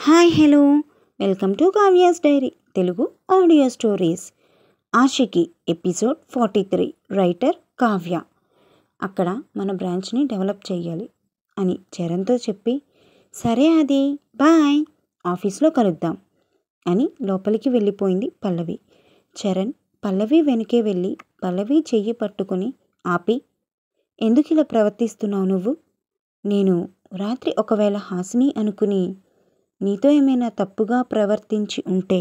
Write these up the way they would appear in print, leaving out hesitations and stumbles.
Hi hello welcome to Kavya's diary Telugu audio stories. Aashiqui episode 43. Writer Kavya. అక్కడ మన బ్రాంచ్ని develop చేయాలి అని చరణ్తో చెప్పి, సరే అది బాయ్, ఆఫీస్లో కలుద్దాం అని లోపలికి వెళ్ళిపోయింది పల్లవి. చరణ్ పల్లవి వెనుకే వెళ్ళి పల్లవి చెయ్యి పట్టుకుని ఆపి, ఎందుకు ఇలా ప్రవర్తిస్తున్నావు నువ్వు? నేను రాత్రి ఒకవేళ హాసిని అనుకుని నీతో ఏమైనా తప్పుగా ప్రవర్తించి ఉంటే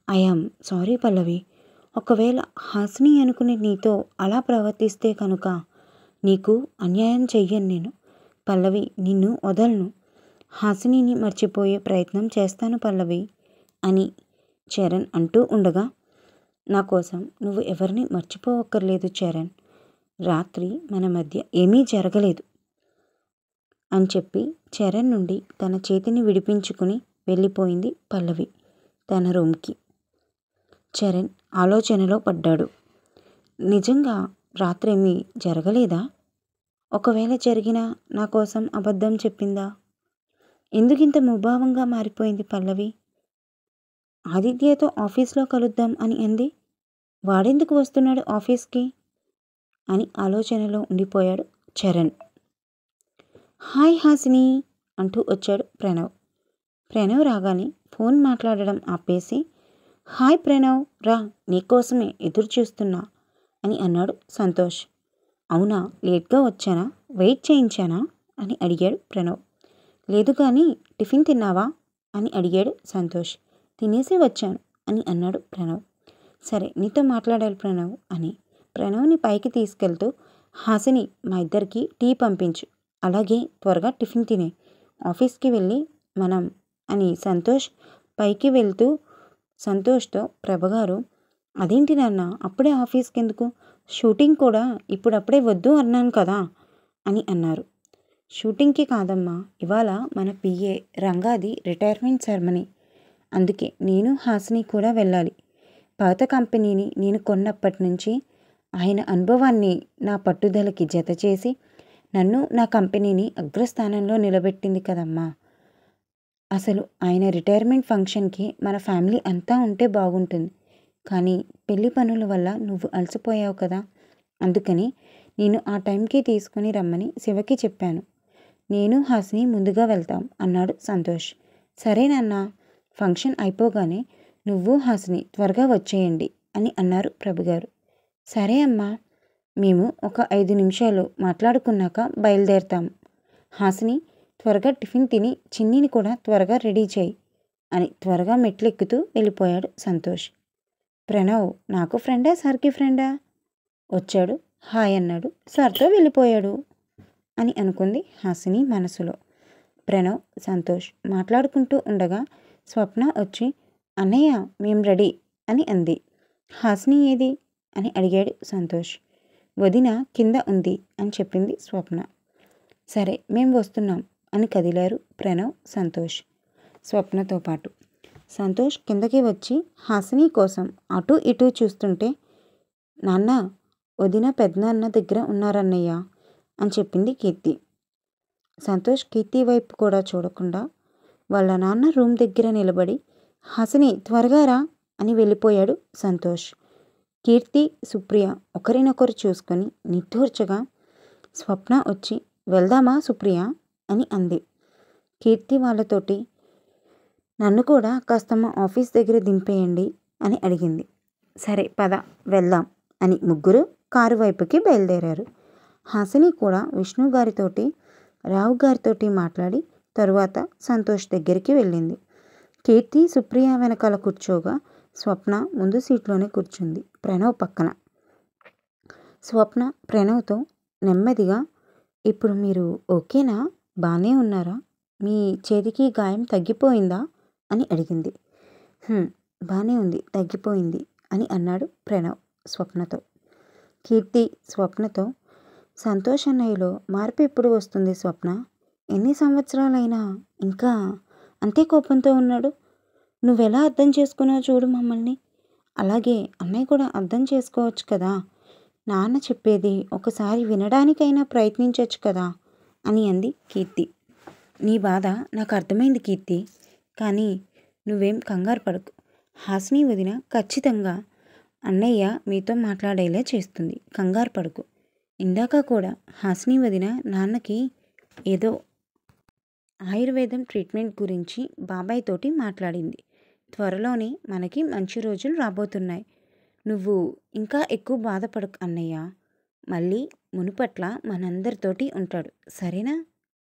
ఐఆమ్ సారీ పల్లవి. ఒకవేళ హాసిని అనుకుని నీతో అలా ప్రవర్తిస్తే కనుక నీకు అన్యాయం చెయ్యను నేను పల్లవి, నిన్ను వదలను. హాసినిని మర్చిపోయే ప్రయత్నం చేస్తాను పల్లవి అని చరణ్ అంటూ ఉండగా, నా కోసం నువ్వు ఎవరిని మర్చిపోవక్కర్లేదు చరణ్. రాత్రి మన మధ్య ఏమీ జరగలేదు అని చెప్పి చరణ్ నుండి తన చేతిని విడిపించుకుని వెళ్ళిపోయింది పల్లవి తన రూమ్కి. చరణ్ ఆలోచనలో పడ్డాడు. నిజంగా రాత్రేమీ జరగలేదా? ఒకవేళ జరిగినా నా కోసం అబద్ధం చెప్పిందా? ఎందుకింత ముభావంగా మారిపోయింది పల్లవి? ఆదిత్యతో ఆఫీస్లో కలుద్దాం అని అంది, వాడెందుకు వస్తున్నాడు ఆఫీస్కి అని ఆలోచనలో ఉండిపోయాడు చరణ్. హాయ్ హాసిని అంటూ వచ్చాడు ప్రణవ్. ప్రణవ్ రాగానే ఫోన్ మాట్లాడడం ఆపేసి, హాయ్ ప్రణవ్ రా, నీకోసమే ఎదురు చూస్తున్నా అని అన్నాడు సంతోష్. అవునా, లేట్గా వచ్చానా, వెయిట్ చేయించానా అని అడిగాడు ప్రణవ్. లేదు కానీ టిఫిన్ తిన్నావా అని అడిగాడు సంతోష్. తినేసి వచ్చాను అని అన్నాడు ప్రణవ్. సరే నీతో మాట్లాడాలి ప్రణవ్ అని ప్రణవ్ని పైకి తీసుకెళ్తూ, హాసిని మా ఇద్దరికి టీ పంపించు, అలాగే త్వరగా టిఫిన్ తినే, ఆఫీస్కి వెళ్ళి మనం అని సంతోష్ పైకి వెళ్తూ సంతోష్తో, ప్రభగారు అదేంటి నాన్న అప్పుడే ఆఫీస్కి ఎందుకు, షూటింగ్ కూడా ఇప్పుడప్పుడే వద్దు అన్నాను కదా అని అన్నారు. షూటింగ్కి కాదమ్మా, ఇవాళ మన పిఏ రంగాది రిటైర్మెంట్ సెరమనీ, అందుకే నేను హాసిని కూడా వెళ్ళాలి. పాత కంపెనీని నేను కొన్నప్పటి నుంచి ఆయన అనుభవాన్ని నా పట్టుదలకి జత చేసి నన్ను, నా కంపెనీని అగ్రస్థానంలో నిలబెట్టింది కదమ్మా. అసలు ఆయన రిటైర్మెంట్ ఫంక్షన్కి మన ఫ్యామిలీ అంతా ఉంటే బాగుంటుంది, కానీ పెళ్లి పనుల వల్ల నువ్వు అలసిపోయావు కదా, అందుకని నేను ఆ టైంకి తీసుకుని రమ్మని శివకి చెప్పాను. నేను హాసిని ముందుగా వెళ్తాం అన్నాడు సంతోష్. సరేనన్నా, ఫంక్షన్ అయిపోగానే నువ్వు హాసిని త్వరగా వచ్చేయండి అని అన్నారు ప్రభుగారు. సరే అమ్మా, మేము ఒక 5 నిమిషాలు మాట్లాడుకున్నాక బయలుదేరతాము. హాసిని త్వరగా టిఫిన్ తిని చిన్నిని కూడా త్వరగా రెడీ చేయి అని త్వరగా మెట్లెక్కుతూ వెళ్ళిపోయాడు సంతోష్. ప్రణవ్ నాకు ఫ్రెండా సార్కి ఫ్రెండా? వచ్చాడు, హాయ్ అన్నాడు, సార్తో వెళ్ళిపోయాడు అని అనుకుంది హాసిని మనసులో. ప్రణవ్ సంతోష్ మాట్లాడుకుంటూ ఉండగా స్వప్న వచ్చి, అన్నయ్య మేం రెడీ అని అంది. హాసిని ఏది అని అడిగాడు సంతోష్. వదిన కింద ఉంది అని చెప్పింది స్వప్న. సరే మేం వస్తున్నాం అని కదిలారు ప్రణవ్ సంతోష్ స్వప్నతో పాటు. సంతోష్ కిందకి వచ్చి హాసిని కోసం అటు ఇటు చూస్తుంటే, నాన్న వదిన పెద్దనాన్న దగ్గర ఉన్నారన్నయ్య అని చెప్పింది కీర్తి. సంతోష్ కీర్తి వైపు కూడా చూడకుండా వాళ్ళ నాన్న రూమ్ దగ్గర నిలబడి, హాసిని త్వరగా రా అని వెళ్ళిపోయాడు సంతోష్. కీర్తి సుప్రియ ఒకరినొకరు చూసుకొని నిట్టూర్చగా స్వప్న వచ్చి, వెళ్దామా సుప్రియ అని అంది. కీర్తి వాళ్ళతోటి, నన్ను కూడా కాస్త మా ఆఫీస్ దగ్గర దింపేయండి అని అడిగింది. సరే పద వెళ్దాం అని ముగ్గురు కారు వైపుకి బయలుదేరారు. హాసిని కూడా విష్ణు గారితోటి, రావు గారితోటి మాట్లాడి తరువాత సంతోష్ దగ్గరికి వెళ్ళింది. కీర్తి సుప్రియ వెనకాల కూర్చోగా స్వప్న ముందు సీట్లోనే కూర్చుంది ప్రణవ్ పక్కన. స్వప్న ప్రణవ్తో నెమ్మదిగా, ఇప్పుడు మీరు ఓకేనా, బాగానే ఉన్నారా, మీ చేతికి గాయం తగ్గిపోయిందా అని అడిగింది. బాగానే ఉంది, తగ్గిపోయింది అని అన్నాడు ప్రణవ్ స్వప్నతో. కీర్తి స్వప్నతో, సంతోష్ అన్నయ్యలో మార్పు ఎప్పుడు వస్తుంది స్వప్న, ఎన్ని సంవత్సరాలైనా ఇంకా అంతే కోపంతో ఉన్నాడు, నువ్వెలా అర్థం చేసుకున్నావు చూడు మమ్మల్ని, అలాగే అన్నయ్య కూడా అర్థం చేసుకోవచ్చు కదా, నాన్న చెప్పేది ఒకసారి వినడానికైనా ప్రయత్నించవచ్చు కదా అని అంది కీర్తి. నీ బాధ నాకు అర్థమైంది కీర్తి, కానీ నువ్వేం కంగారు పడకు. హాసిని వదిన ఖచ్చితంగా అన్నయ్య మీతో మాట్లాడేలా చేస్తుంది. కంగారు పడకు. ఇందాక కూడా హాసిని వదిన నాన్నకి ఏదో ఆయుర్వేదం ట్రీట్మెంట్ గురించి బాబాయ్ తోటి మాట్లాడింది. త్వరలోనే మనకి మంచి రోజులు రాబోతున్నాయి. నువ్వు ఇంకా ఎక్కువ బాధపడకు అన్నయ్య. మళ్ళీ మునుపట్ల మనందరితోటి ఉంటాడు, సరేనా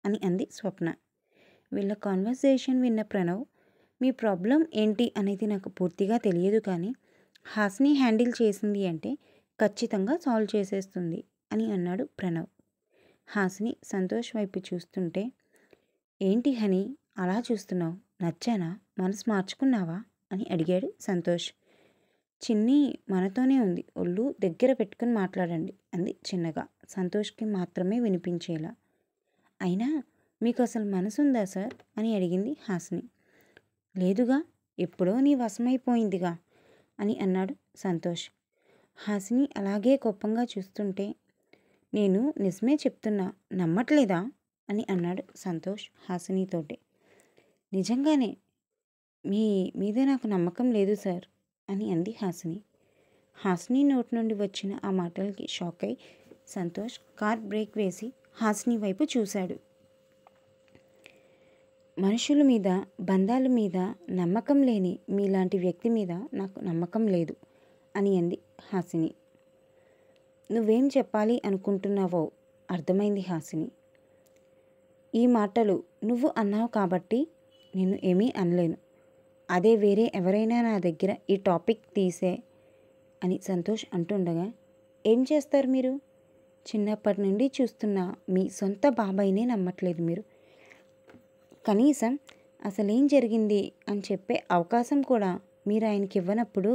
అని అంది స్వప్న. వీళ్ళ కాన్వర్సేషన్ విన్న ప్రణవ్, మీ ప్రాబ్లం ఏంటి అనేది నాకు పూర్తిగా తెలియదు, కానీ హాసిని హ్యాండిల్ చేసింది అంటే ఖచ్చితంగా సాల్వ్ చేసేస్తుంది అని అన్నాడు ప్రణవ్. హాసిని సంతోష్ వైపు చూస్తుంటే, ఏంటి హనీ అలా చూస్తున్నావు, నచ్చానా, మనసు మార్చుకున్నావా అని అడిగాడు సంతోష్. చిన్ని మనతోనే ఉంది, ఒళ్ళు దగ్గర పెట్టుకుని మాట్లాడండి అంది చిన్నగా, సంతోష్కి మాత్రమే వినిపించేలా. అయినా మీకు అసలు మనసుందా సార్ అని అడిగింది హాసిని. లేదుగా, ఎప్పుడో నీ వశమైపోయిందిగా అని అన్నాడు సంతోష్. హాసిని అలాగే కోపంగా చూస్తుంటే, నేను నిజమే చెప్తున్నా, నమ్మట్లేదా అని అన్నాడు సంతోష్ హాసినితోటి. నిజంగానే మీ మీద నాకు నమ్మకం లేదు సార్ అని అంది హాసిని. హాసిని నోటి నుండి వచ్చిన ఆ మాటలకి షాక్ అయి సంతోష్ కార్ బ్రేక్ వేసి హాసిని వైపు చూశాడు. మనుషుల మీద, బంధాల మీద నమ్మకం లేని మీలాంటి వ్యక్తి మీద నాకు నమ్మకం లేదు అని అంది హాసిని. నువ్వేం చెప్పాలి అనుకుంటున్నావో అర్థమైంది హాసిని. ఈ మాటలు నువ్వు అన్నావు కాబట్టి నేను ఏమీ అనలేను. అదే వేరే ఎవరైనా నా దగ్గర ఈ టాపిక్ తీసే అని సంతోష్ అంటుండగా, ఏం చేస్తారు మీరు? చిన్నప్పటి నుండి చూస్తున్న మీ సొంత బాబాయినే నమ్మట్లేదు మీరు. కనీసం అసలేం జరిగింది అని చెప్పే అవకాశం కూడా మీరు ఆయనకి ఇవ్వనప్పుడు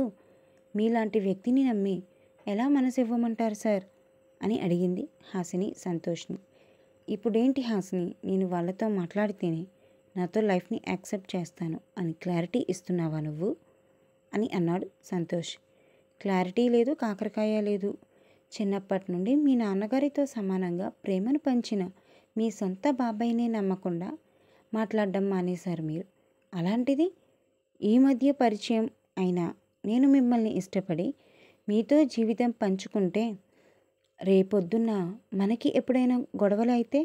మీలాంటి వ్యక్తిని నమ్మి ఎలా మనసు ఇవ్వమంటారు సార్ అని అడిగింది హాసిని సంతోష్ని. ఇప్పుడేంటి హాసిని, నేను వాళ్ళతో మాట్లాడితేనే నాతో లైఫ్ని యాక్సెప్ట్ చేస్తాను అని క్లారిటీ ఇస్తున్నావా నువ్వు అని అన్నాడు సంతోష్. క్లారిటీ లేదు, కాకరకాయ లేదు. చిన్నప్పటి నుండి మీ నాన్నగారితో సమానంగా ప్రేమను పంచిన మీ సొంత బాబాయినే నమ్మకుండా మాట్లాడడం మానేశారు మీరు. అలాంటిది ఈ మధ్య పరిచయం అయినా నేను మిమ్మల్ని ఇష్టపడి మీతో జీవితం పంచుకుంటే రేపొద్దున్న మనకి ఎప్పుడైనా గొడవలు అయితే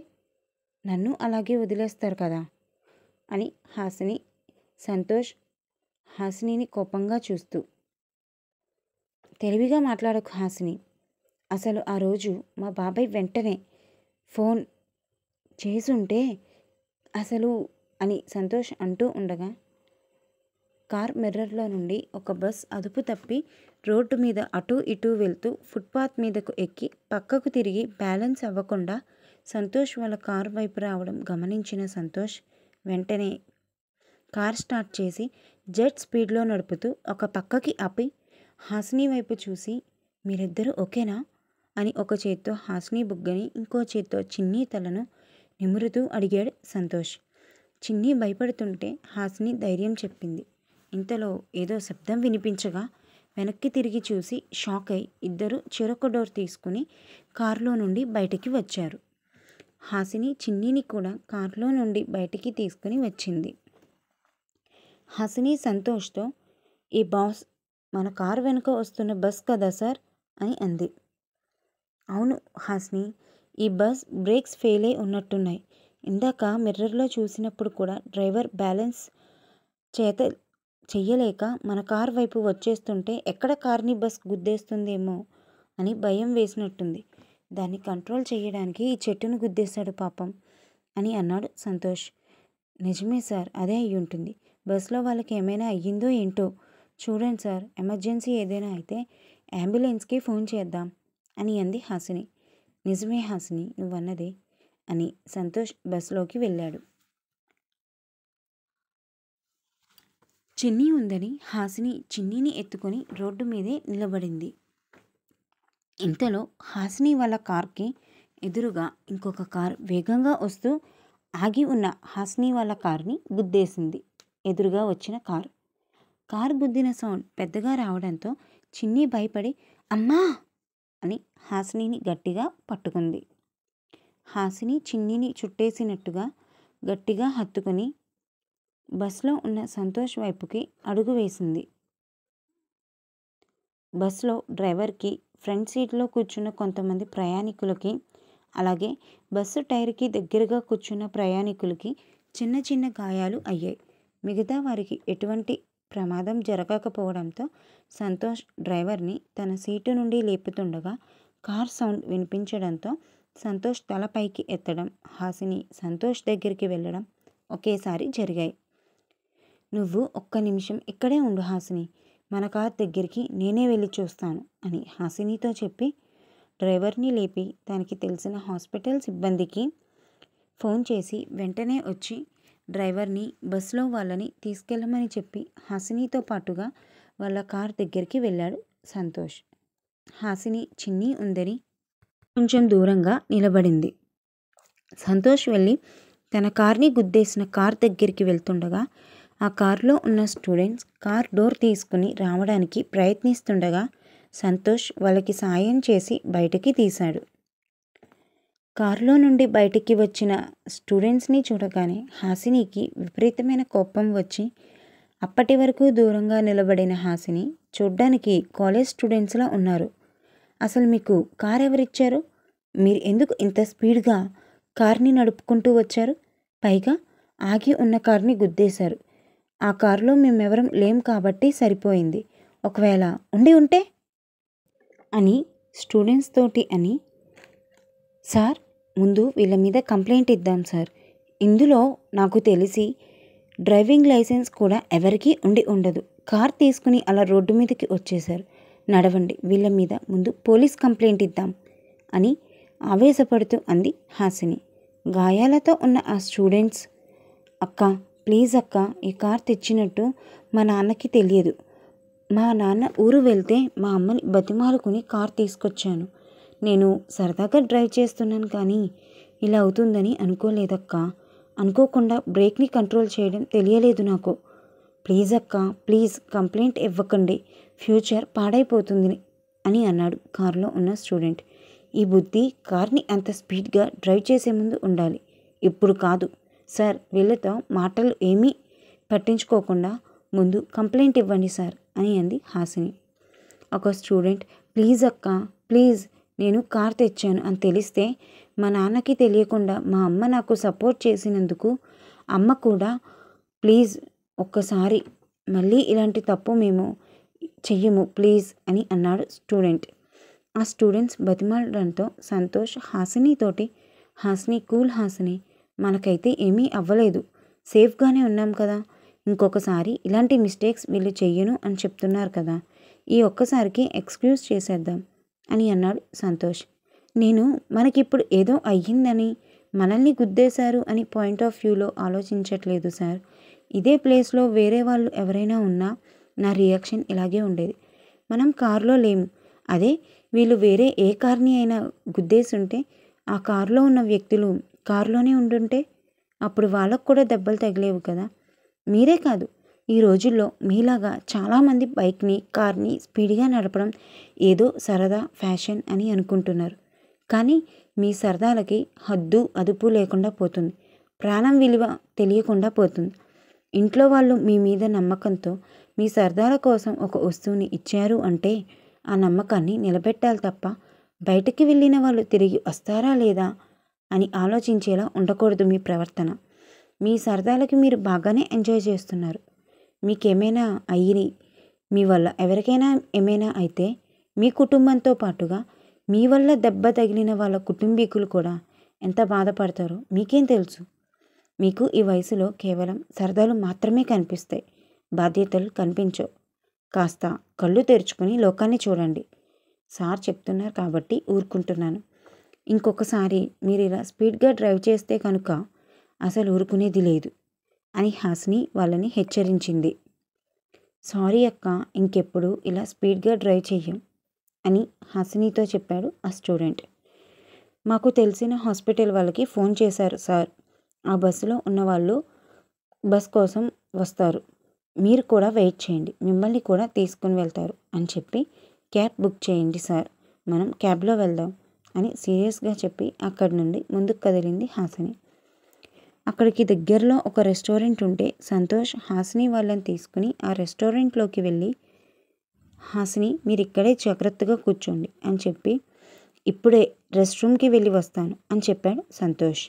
నన్ను అలాగే వదిలేస్తారు కదా అని హాసిని. సంతోష్ హాసినిని కోపంగా చూస్తూ, తెలివిగా మాట్లాడకు హాసిని. అసలు ఆ రోజు మా బాబాయ్ వెంటనే ఫోన్ చేసుంటే అసలు అని సంతోష్ అంటూ ఉండగా, కార్ మిర్రర్లో నుండి ఒక బస్ అదుపు తప్పి రోడ్డు మీద అటూ ఇటూ వెళ్తూ ఫుట్పాత్ మీదకు ఎక్కి పక్కకు తిరిగి బ్యాలెన్స్ అవ్వకుండా సంతోష్ వాళ్ళ కారు వైపు రావడం గమనించిన సంతోష్ వెంటనే కార్ స్టార్ట్ చేసి జెట్ స్పీడ్లో నడుపుతూ ఒక పక్కకి ఆపి హాసిని వైపు చూసి, మీరిద్దరూ ఓకేనా అని ఒక చేత్తో హాసిని బుగ్గని, ఇంకో చేత్తో చిన్ని తలను నిమురుతూ అడిగాడు సంతోష్. చిన్ని భయపడుతుంటే హాసిని ధైర్యం చెప్పింది. ఇంతలో ఏదో శబ్దం వినిపించగా వెనక్కి తిరిగి చూసి షాక్ అయి ఇద్దరు చెరొక డోర్ తీసుకుని కారులో నుండి బయటికి వచ్చారు. హాసిని చిన్నిని కూడా కారులో నుండి బయటికి తీసుకుని వచ్చింది. హాసిని సంతోష్తో, ఈ బాస్ మన కారు వెనుక వస్తున్న బస్ కదా సార్ అని అంది. అవును హాసిని, ఈ బస్ బ్రేక్స్ ఫెయిల్ అయి ఉన్నట్టున్నాయి. ఇందాక మిర్రర్లో చూసినప్పుడు కూడా డ్రైవర్ బ్యాలెన్స్ చెయ్యలేక మన కార్ వైపు వచ్చేస్తుంటే ఎక్కడ కార్ని బస్ గుద్దేస్తుందేమో అని భయం వేసినట్టుంది. దాన్ని కంట్రోల్ చేయడానికి ఈ చెట్టును గుద్దేశాడు పాపం అని అన్నాడు సంతోష్. నిజమే సార్, అదే అయ్యి ఉంటుంది. బస్లో వాళ్ళకి ఏమైనా అయ్యిందో ఏంటో. చూడండి సార్, ఎమర్జెన్సీ ఏదైనా అయితే అంబులెన్స్కి ఫోన్ చేద్దాం అని అంది హాసిని. నిజమే హాసిని నువ్వన్నదే అని సంతోష్ బస్లోకి వెళ్ళాడు. చిన్ని ఉందని హాసిని చిన్నిని ఎత్తుకొని రోడ్డు మీదే నిలబడింది. ఇంతలో హాసిని వాళ్ళ కార్కి ఎదురుగా ఇంకొక కార్ వేగంగా వస్తూ ఆగి ఉన్న హాసిని వాళ్ళ కార్ని గుద్దేసింది. ఎదురుగా వచ్చిన కారు గుద్దిన సౌండ్ పెద్దగా రావడంతో చిన్ని భయపడి అమ్మా అని హాసినిని గట్టిగా పట్టుకుంది. హాసిని చిన్నిని చుట్టేసినట్టుగా గట్టిగా హత్తుకొని బస్లో ఉన్న సంతోష్ వైపుకి అడుగు వేసింది. బస్లో డ్రైవర్కి, ఫ్రంట్ సీట్లో కూర్చున్న కొంతమంది ప్రయాణికులకి, అలాగే బస్సు టైర్కి దగ్గరగా కూర్చున్న ప్రయాణికులకి చిన్న చిన్న గాయాలు అయ్యాయి. మిగతా వారికి ఎటువంటి ప్రమాదం జరగకపోవడంతో సంతోష్ డ్రైవర్ని తన సీటు నుండి లేపుతుండగా కార్ సౌండ్ వినిపించడంతో సంతోష్ తల పైకి ఎత్తడం, హాసిని సంతోష్ దగ్గరికి వెళ్ళడం ఒకేసారి జరిగాయి. నువ్వు ఒక్క నిమిషం ఇక్కడే ఉండు హాసిని, మన కార్ దగ్గరికి నేనే వెళ్ళి చూస్తాను అని హాసినితో చెప్పి డ్రైవర్ని లేపి తనకి తెలిసిన హాస్పిటల్ సిబ్బందికి ఫోన్ చేసి వెంటనే వచ్చి డ్రైవర్ని బస్సులో వాళ్ళని తీసుకెళ్ళమని చెప్పి హాసినితో పాటుగా వాళ్ళ కార్ దగ్గరికి వెళ్ళాడు సంతోష్. హాసిని చిన్ని ఉందని కొంచెం దూరంగా నిలబడింది. సంతోష్ వెళ్ళి తన కార్ని గుద్దేసిన కార్ దగ్గరికి వెళ్తుండగా ఆ కారులో ఉన్న స్టూడెంట్స్ కార్ డోర్ తీసుకుని రావడానికి ప్రయత్నిస్తుండగా సంతోష్ వాళ్ళకి సాయం చేసి బయటికి తీశాడు. కారులో నుండి బయటికి వచ్చిన స్టూడెంట్స్ని చూడగానే హాసినికి విపరీతమైన కోపం వచ్చి అప్పటి వరకు దూరంగా నిలబడిన హాసిని చూడ్డానికి కాలేజ్ స్టూడెంట్స్లా ఉన్నారు. అసలు మీకు కార్ ఎవరిచ్చారు? మీరు ఎందుకు ఇంత స్పీడ్గా కార్ని నడుపుకుంటూ వచ్చారు? పైగా ఆగి ఉన్న కార్ని గుద్దేశారు. ఆ కారులో మేమెవరం లేం కాబట్టి సరిపోయింది. ఒకవేళ ఉండి ఉంటే అని స్టూడెంట్స్ తోటి అని, సార్ ముందు వీళ్ళ మీద కంప్లైంట్ ఇద్దాం సార్. ఇందులో నాకు తెలిసి డ్రైవింగ్ లైసెన్స్ కూడా ఎవరికీ ఉండి ఉండదు. కార్ తీసుకుని అలా రోడ్డు మీదకి వచ్చేశారు. నడవండి, వీళ్ళ మీద ముందు పోలీస్ కంప్లైంట్ ఇద్దాం అని ఆవేశపడుతూ అంది హాసిని. గాయాలతో ఉన్న ఆ స్టూడెంట్స్, అక్క ప్లీజ్ అక్క, ఈ కార్ తెచ్చినట్టు మా నాన్నకి తెలియదు. మా నాన్న ఊరు వెళ్తే మా అమ్మని బతిమాలుకుని కార్ తీసుకొచ్చాను. నేను సరదాగా డ్రైవ్ చేస్తున్నాను కానీ ఇలా అవుతుందని అనుకోలేదక్క. అనుకోకుండా బ్రేక్ని కంట్రోల్ చేయడం తెలియలేదు నాకు. ప్లీజ్ అక్క ప్లీజ్ కంప్లైంట్ ఇవ్వకండి, ఫ్యూచర్ పాడైపోతుంది అని అన్నాడు కారులో ఉన్న స్టూడెంట్. ఈ బుద్ధి కార్ని అంత స్పీడ్గా డ్రైవ్ చేసే ముందు ఉండాలి, ఇప్పుడు కాదు. సార్ వీళ్ళతో మాటలు ఏమీ పట్టించుకోకుండా ముందు కంప్లైంట్ ఇవ్వండి సార్ అని అంది హాసిని. ఒక స్టూడెంట్, ప్లీజ్ అక్క ప్లీజ్, నేను కార్ తెచ్చాను అని తెలిస్తే మా నాన్నకి తెలియకుండా మా అమ్మ నాకు సపోర్ట్ చేసినందుకు అమ్మ కూడా ప్లీజ్ ఒక్కసారి మళ్ళీ ఇలాంటి తప్పు మేము చెయ్యము ప్లీజ్ అని అన్నాడు స్టూడెంట్. ఆ స్టూడెంట్స్ బతిమాలడంతో సంతోష్ హాసినితోటి, హాసిని కూల్ హాసిని, మనకైతే ఏమీ అవ్వలేదు, సేఫ్గానే ఉన్నాం కదా, ఇంకొకసారి ఇలాంటి మిస్టేక్స్ వీళ్ళు చెయ్యను అని చెప్తున్నారు కదా, ఈ ఒక్కసారికి ఎక్స్క్యూజ్ చేసేద్దాం అని అన్నాడు సంతోష్. నేను మనకిప్పుడు ఏదో అయ్యిందని మనల్ని గుద్దేశారు అని పాయింట్ ఆఫ్ వ్యూలో ఆలోచించట్లేదు సార్. ఇదే ప్లేస్లో వేరే వాళ్ళు ఎవరైనా ఉన్నా నా రియాక్షన్ ఇలాగే ఉండేది. మనం కారులో లేము, అదే వీళ్ళు వేరే ఏ కార్ని అయినా గుద్దేసుంటే ఆ కారులో ఉన్న వ్యక్తులు కారులోనే ఉండుంటే అప్పుడు వాళ్ళకు కూడా దెబ్బలు తగిలేవు కదా. మీరే కాదు, ఈ రోజుల్లో మీలాగా చాలామంది బైక్ని కార్ని స్పీడ్గా నడపడం ఏదో సరదా ఫ్యాషన్ అని అనుకుంటున్నారు. కానీ మీ సరదాలకి హద్దు అదుపు లేకుండా పోతుంది, ప్రాణం విలువ తెలియకుండా పోతుంది. ఇంట్లో వాళ్ళు మీ మీద నమ్మకంతో మీ సరదాల కోసం ఒక వస్తువుని ఇచ్చారు అంటే ఆ నమ్మకాన్ని నిలబెట్టాలి తప్ప బయటికి వెళ్ళిన వాళ్ళు తిరిగి వస్తారా లేదా అని ఆలోచించేలా ఉండకూడదు మీ ప్రవర్తన. మీ సరదాలకి మీరు బాగానే ఎంజాయ్ చేస్తున్నారు. మీకేమైనా అయ్యి మీ వల్ల ఎవరికైనా ఏమైనా అయితే మీ కుటుంబంతో పాటుగా మీ వల్ల దెబ్బ తగిలిన వాళ్ళ కుటుంబీకులు కూడా ఎంత బాధపడతారో మీకేం తెలుసు. మీకు ఈ వయసులో కేవలం సరదాలు మాత్రమే కనిపిస్తాయి, బాధ్యతలు కనిపించవు. కాస్త కళ్ళు తెరుచుకొని లోకాన్ని చూడండి. సార్ చెప్తున్నారు కాబట్టి ఊరుకుంటున్నాను. ఇంకొకసారి మీరు ఇలా స్పీడ్గా డ్రైవ్ చేస్తే కనుక అసలు ఊరుకునేది లేదు అని హాసిని వాళ్ళని హెచ్చరించింది. సారీ అక్క, ఇంకెప్పుడు ఇలా స్పీడ్గా డ్రైవ్ చెయ్యం అని హాసినితో చెప్పాడు ఆ స్టూడెంట్. మాకు తెలిసిన హాస్పిటల్ వాళ్ళకి ఫోన్ చేశారు సార్, ఆ బస్సులో ఉన్నవాళ్ళు బస్ కోసం వస్తారు, మీరు కూడా వెయిట్ చేయండి, మిమ్మల్ని కూడా తీసుకుని వెళ్తారు అని చెప్పి క్యాబ్ బుక్ చేయండి సార్, మనం క్యాబ్లో వెళ్దాం అని సీరియస్గా చెప్పి అక్కడి నుండి ముందుకు కదిలింది హాసిని. అక్కడికి దగ్గరలో ఒక రెస్టారెంట్ ఉంటే సంతోష్ హాసిని వాళ్ళని తీసుకుని ఆ రెస్టారెంట్లోకి వెళ్ళి, హాసిని మీరు ఇక్కడే జాగ్రత్తగా కూర్చోండి అని చెప్పి, ఇప్పుడే రెస్ట్ రూమ్కి వెళ్ళి వస్తాను అని చెప్పాడు సంతోష్.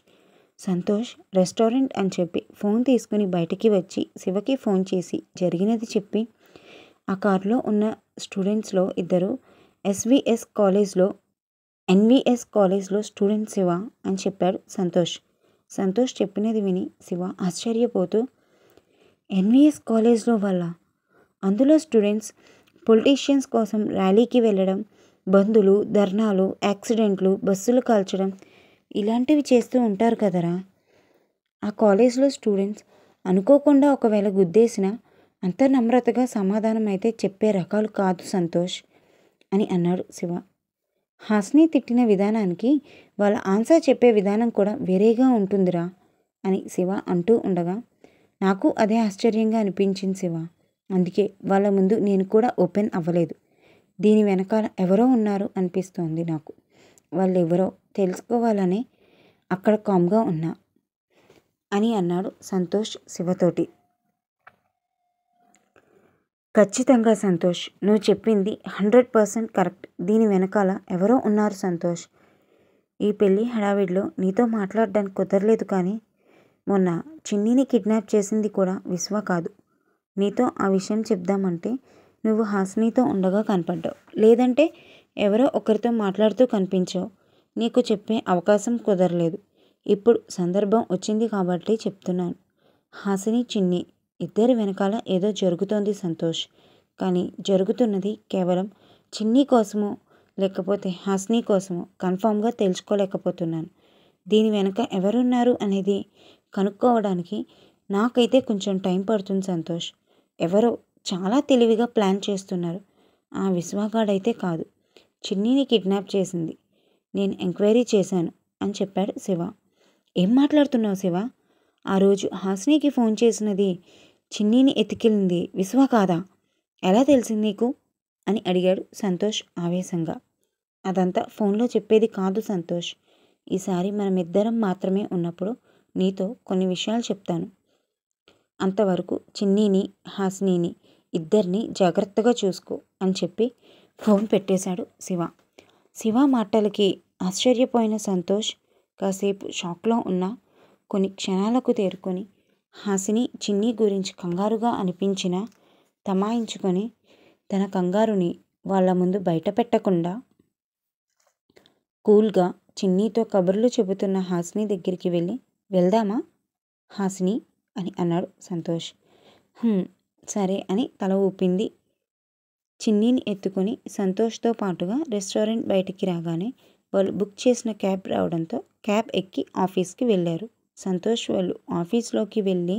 సంతోష్ రెస్టారెంట్ అని చెప్పి ఫోన్ తీసుకుని బయటికి వచ్చి శివకి ఫోన్ చేసి జరిగినది చెప్పి, ఆ కారులో ఉన్న స్టూడెంట్స్లో ఇద్దరు ఎన్విఎస్ కాలేజ్లో స్టూడెంట్ శివ అని చెప్పాడు సంతోష్. సంతోష్ చెప్పినది విని శివ ఆశ్చర్యపోతూ, ఎన్విఎస్ కాలేజ్లో వాళ్ళ, అందులో స్టూడెంట్స్ పొలిటీషియన్స్ కోసం ర్యాలీకి వెళ్ళడం, బంధులు, ధర్నాలు, యాక్సిడెంట్లు, బస్సులు కాల్చడం ఇలాంటివి చేస్తూ ఉంటారు కదరా. ఆ కాలేజ్లో స్టూడెంట్స్ అనుకోకుండా ఒకవేళ గుద్దేసినా అంత నమ్రతగా సమాధానం అయితే చెప్పే రకాలు కాదు సంతోష్ అని అన్నాడు శివ. హాసిని తిట్టిన విధానానికి వాళ్ళ ఆన్సర్ చెప్పే విధానం కూడా వేరేగా ఉంటుందిరా అని శివ అంటూ ఉండగా, నాకు అదే ఆశ్చర్యంగా అనిపించింది శివ. అందుకే వాళ్ళ ముందు నేను కూడా ఓపెన్ అవ్వలేదు. దీని వెనకాల ఎవరో ఉన్నారు అనిపిస్తోంది నాకు. వాళ్ళు ఎవరో తెలుసుకోవాలనే అక్కడ కామ్గా ఉన్నా అని అన్నాడు సంతోష్ శివతోటి. ఖచ్చితంగా సంతోష్, నువ్వు చెప్పింది 100% కరెక్ట్. దీని వెనకాల ఎవరో ఉన్నారు సంతోష్. ఈ పెళ్ళి హడావిడిలో నీతో మాట్లాడడానికి కుదరలేదు, కానీ మొన్న చిన్నిని కిడ్నాప్ చేసింది కూడా విశ్వ కాదు. నీతో ఆ విషయం చెప్దామంటే నువ్వు హాసినితో ఉండగా కనపడ్డావు, లేదంటే ఎవరో ఒకరితో మాట్లాడుతూ కనిపించావు. నీకు చెప్పే అవకాశం కుదరలేదు. ఇప్పుడు సందర్భం వచ్చింది కాబట్టి చెప్తున్నాను. హాసిని, చిన్ని ఇద్దరి వెనకాల ఏదో జరుగుతోంది సంతోష్. కానీ జరుగుతున్నది కేవలం చిన్ని కోసమో లేకపోతే హాసిని కోసమో కన్ఫామ్గా తెలుసుకోలేకపోతున్నాను. దీని వెనక ఎవరున్నారు అనేది కనుక్కోవడానికి నాకైతే కొంచెం టైం పడుతుంది సంతోష్. ఎవరో చాలా తెలివిగా ప్లాన్ చేస్తున్నారు. ఆ విశ్వాగాడైతే కాదు, చిన్నిని కిడ్నాప్ చేసింది. నేను ఎంక్వైరీ చేశాను అని చెప్పాడు శివ. ఏం మాట్లాడుతున్నావు శివ? ఆ రోజు హాసినికి ఫోన్ చేసినది, చిన్నిని ఎత్తుకెళ్ళింది విశ్వ కాదా? ఎలా తెలిసింది నీకు అని అడిగాడు సంతోష్ ఆవేశంగా. అదంతా ఫోన్లో చెప్పేది కాదు సంతోష్. ఈసారి మనమిద్దరం మాత్రమే ఉన్నప్పుడు నీతో కొన్ని విషయాలు చెప్తాను. అంతవరకు చిన్నిని, హాసినిని ఇద్దరిని జాగ్రత్తగా చూసుకో అని చెప్పి ఫోన్ పెట్టేశాడు శివ. శివ మాటలకి ఆశ్చర్యపోయిన సంతోష్ కాసేపు షాక్లో ఉన్న కొన్ని క్షణాలకు తేరుకొని హాసిని, చిన్ని గురించి కంగారుగా అనిపించినా తమాయించుకొని తన కంగారుని వాళ్ళ ముందు బయట పెట్టకుండా కూల్గా చిన్నీతో కబుర్లు చెబుతున్న హాసిని దగ్గరికి వెళ్ళి, వెళ్దామా హాసిని అని అన్నాడు సంతోష్. సరే అని తల ఊపింది. చిన్నీని ఎత్తుకొని సంతోష్తో పాటుగా రెస్టారెంట్ బయటికి రాగానే వాళ్ళు బుక్ చేసిన క్యాబ్ రావడంతో క్యాబ్ ఎక్కి ఆఫీస్కి వెళ్ళారు. సంతోష్ వాళ్ళు ఆఫీస్లోకి వెళ్ళి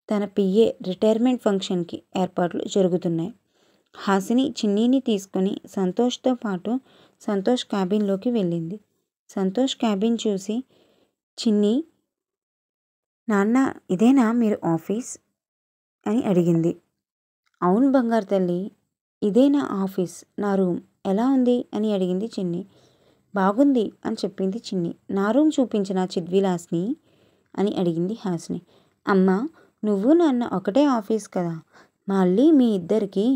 తన పిఏ రిటైర్మెంట్ ఫంక్షన్కి ఏర్పాట్లు జరుగుతున్నాయి. హాసిని చిన్నీని తీసుకొని సంతోష్తో పాటు సంతోష్ క్యాబిన్లోకి వెళ్ళింది. సంతోష్ క్యాబిన్ చూసి, చిన్ని, నాన్న ఇదేనా మీరు ఆఫీస్ అని అడిగింది. అవును బంగారు తల్లి, ఇదే నా ఆఫీస్, నా రూమ్. ఎలా ఉంది అని అడిగింది చిన్ని. బాగుంది అని చెప్పింది చిన్ని. నా రూమ్ చూపించిన చిద్విలాస్ని అని అడిగింది హాసిని. అమ్మ, నువ్వు నాన్న ఒకటే ఆఫీస్ కదా, మళ్ళీ మీ ఇద్దరికి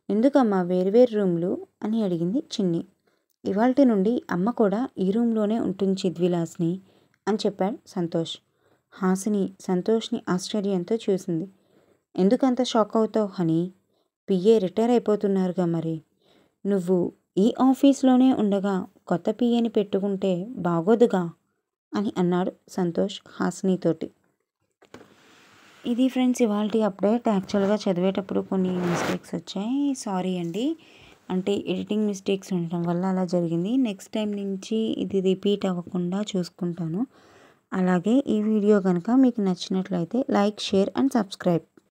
ఎందుకమ్మా వేరువేరు రూమ్లు అని అడిగింది చిన్ని. ఇవాల్టి నుండి అమ్మ కూడా ఈ రూమ్లోనే ఉంటుంది చిద్విలాస్ని అని చెప్పాడు సంతోష్. హాసిని సంతోష్ని ఆశ్చర్యంతో చూసింది. ఎందుకంత షాక్ అవుతావు హనీ? పిఏ రిటైర్ అయిపోతున్నారుగా, మరి నువ్వు ఈ ఆఫీస్లోనే ఉండగా కొత్త పిఏని పెట్టుకుంటే బాగోదుగా అని అన్నాడు సంతోష్ హాసినితోటి. ఇది ఫ్రెండ్స్ ఇవాల్టి అప్డేట్. యాక్చువల్గా చదివేటప్పుడు కొన్ని మిస్టేక్స్ వచ్చాయి, సారీ అండి. అంటే ఎడిటింగ్ మిస్టేక్స్ ఉండటం వల్ల అలా జరిగింది. నెక్స్ట్ టైం నుంచి ఇది రిపీట్ అవ్వకుండా చూసుకుంటాను. అలాగే ఈ వీడియో కనుక మీకు నచ్చినట్లయితే లైక్, షేర్ అండ్ సబ్స్క్రైబ్.